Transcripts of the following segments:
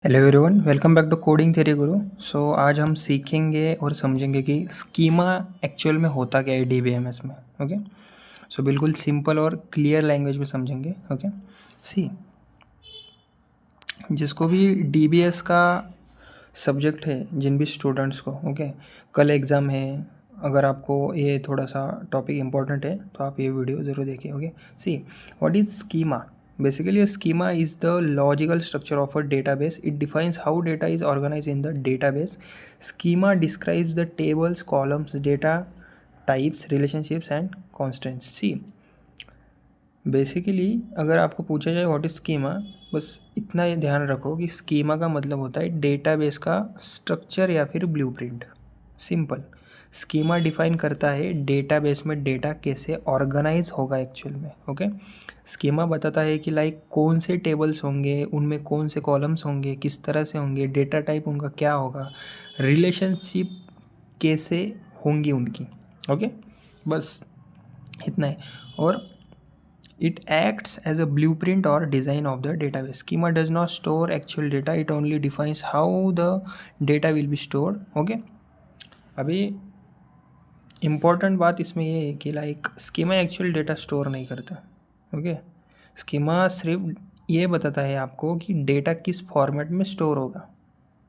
Hello everyone, welcome back to coding theory Guru. आज हम सीखेंगे और समझेंगे कि स्कीमा एक्चुअल में होता क्या है डीबीएमएस में। ओके, बिल्कुल सिंपल और क्लियर लैंग्वेज में समझेंगे। ओके, सी जिसको भी डीबीएस का सब्जेक्ट है, जिन भी स्टूडेंट्स को, ओके, कल एग्ज़ाम है। अगर आपको ये थोड़ा सा टॉपिक इम्पोर्टेंट है तो आप ये वीडियो ज़रूर देखिए। Okay, see what is schema? Basically, a schema is the logical structure of a database. It defines how data is organized in the database. Schema describes the tables, columns, data types, relationships and constants. See, basically अगर आपको पूछा जाए what is schema, बस इतना ये ध्यान रखो कि स्कीमा का मतलब होता है डेटाबेस का स्ट्रक्चर या फिर ब्लूप्रिंट। सिंपल, स्कीमा डिफाइन करता है डेटाबेस में डेटा कैसे ऑर्गेनाइज होगा एक्चुअल में। ओके, स्कीमा बताता है कि लाइक कौन से टेबल्स होंगे, उनमें कौन से कॉलम्स होंगे, किस तरह से होंगे, डेटा टाइप उनका क्या होगा, रिलेशनशिप कैसे होंगी उनकी। ओके, बस इतना है। और it acts as a blueprint or design of the database. Schema does not store actual data, it only defines how the data will be stored. Okay, अभी इम्पॉर्टेंट बात इसमें ये है कि like schema actual data store नहीं करता। Okay, schema सिर्फ ये बताता है आपको कि डेटा किस फॉर्मेट में स्टोर होगा।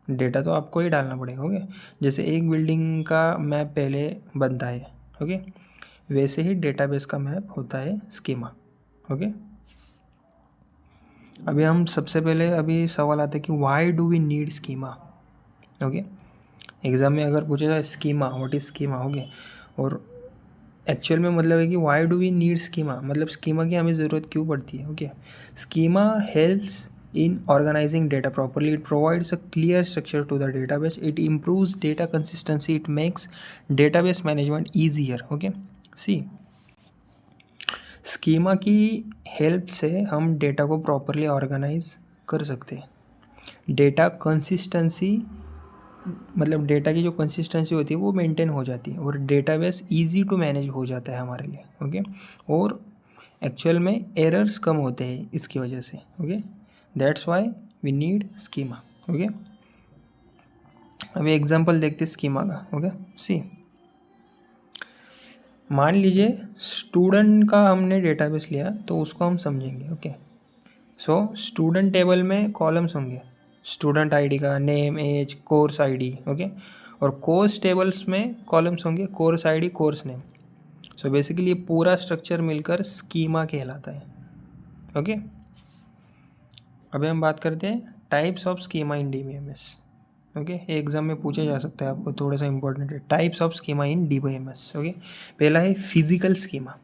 डेटा तो आपको ही डालना पड़ेगा। ओके, जैसे एक बिल्डिंग का मैप पहले बनता है, ओके, वैसे ही डेटाबेस का मैप होता है स्कीमा। ओके, अभी हम सबसे पहले अभी सवाल आता है कि why do we need schema. Okay, exam में अगर पूछा जाए schema, what is schema, okay, और एक्चुअल में मतलब है कि why do we need schema, मतलब स्कीमा की हमें ज़रूरत क्यों पड़ती है। Okay, schema helps in organizing data properly. It provides a clear structure to the database. It improves data consistency. It makes database management easier. Okay, see, schema की help से हम डेटा को प्रॉपरली ऑर्गेनाइज कर सकते हैं। Data consistency मतलब data की जो कंसिस्टेंसी होती है वो मेंटेन हो जाती है और डेटाबेस इजी टू मैनेज हो जाता है हमारे लिए। ओके, और एक्चुअल में एरर्स कम होते हैं इसकी वजह से। Okay, that's why we need schema. Okay, अभी एग्जांपल देखते हैं स्कीमा का। ओके, सी, मान लीजिए स्टूडेंट का हमने डेटाबेस लिया तो उसको हम समझेंगे। ओके, स्टूडेंट टेबल में कॉलम्स होंगे, स्टूडेंट आईडी का, name, age, course ID. Okay, और कोर्स टेबल्स में कॉलम्स होंगे, course ID, course name. Basically ये पूरा स्ट्रक्चर मिलकर स्कीमा कहलाता है। ओके, अभी हम बात करते हैं types of schema in DBMS. Okay, exam में पूछा जा सकता है, आपको थोड़ा सा इंपॉर्टेंट है। Types of schema in DBMS. Okay, पहला है physical schema.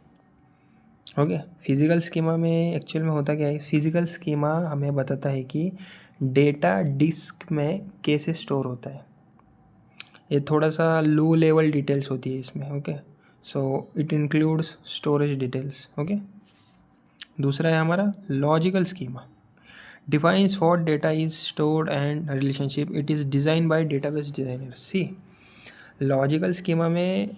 Okay, physical schema में एक्चुअल में होता क्या है? फिजिकल स्कीमा हमें बताता है कि डेटा डिस्क में कैसे स्टोर होता है। ये थोड़ा सा लो लेवल डिटेल्स होती है इसमें। Okay, it includes storage details. Okay, दूसरा है हमारा logical schema. defines what data is stored and relationship. It is designed by database designers. See, logical schema में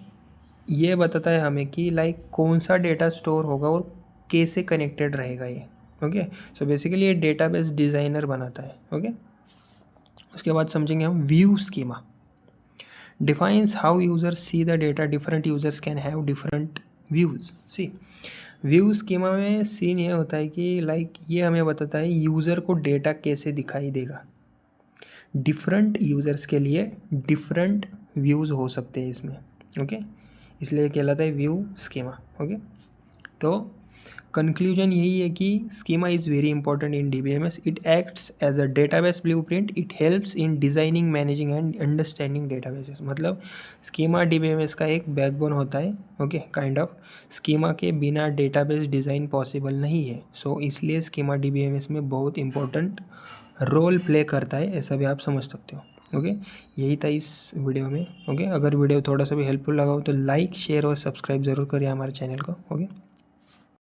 ये बताता है हमें कि लाइक कौन सा डेटा स्टोर होगा और कैसे कनेक्टेड रहेगा ये। ओके, बेसिकली ये डेटाबेस डिज़ाइनर बनाता है। ओके, उसके बाद समझेंगे हम view schema. Defines how users see the data, different users can have different views. See, view schema में सीन ये होता है कि लाइक ये हमें बताता है यूज़र को डेटा कैसे दिखाई देगा। डिफरेंट यूज़र्स के लिए डिफरेंट व्यूज़ हो सकते हैं इसमें। ओके, इसलिए कहलाता है व्यू स्कीमा। ओके, तो कंक्लूजन यही है कि schema is very important in DBMS. It acts as a database blueprint. It helps in designing, managing and understanding databases. मतलब स्कीमा डीबीएमएस का एक बैकबोन होता है. Okay, kind of. स्कीमा के बिना डेटाबेस डिज़ाइन पॉसिबल नहीं है. इसलिए स्कीमा डीबीएमएस में बहुत इंपॉर्टेंट रोल प्ले करता है, ऐसा भी आप समझ सकते हो. ओके, यही था इस वीडियो में. ओके, अगर वीडियो थोड़ा सा भी हेल्पफुल लगा हो तो लाइक, शेयर और सब्सक्राइब ज़रूर करिए हमारे चैनल को. ओके.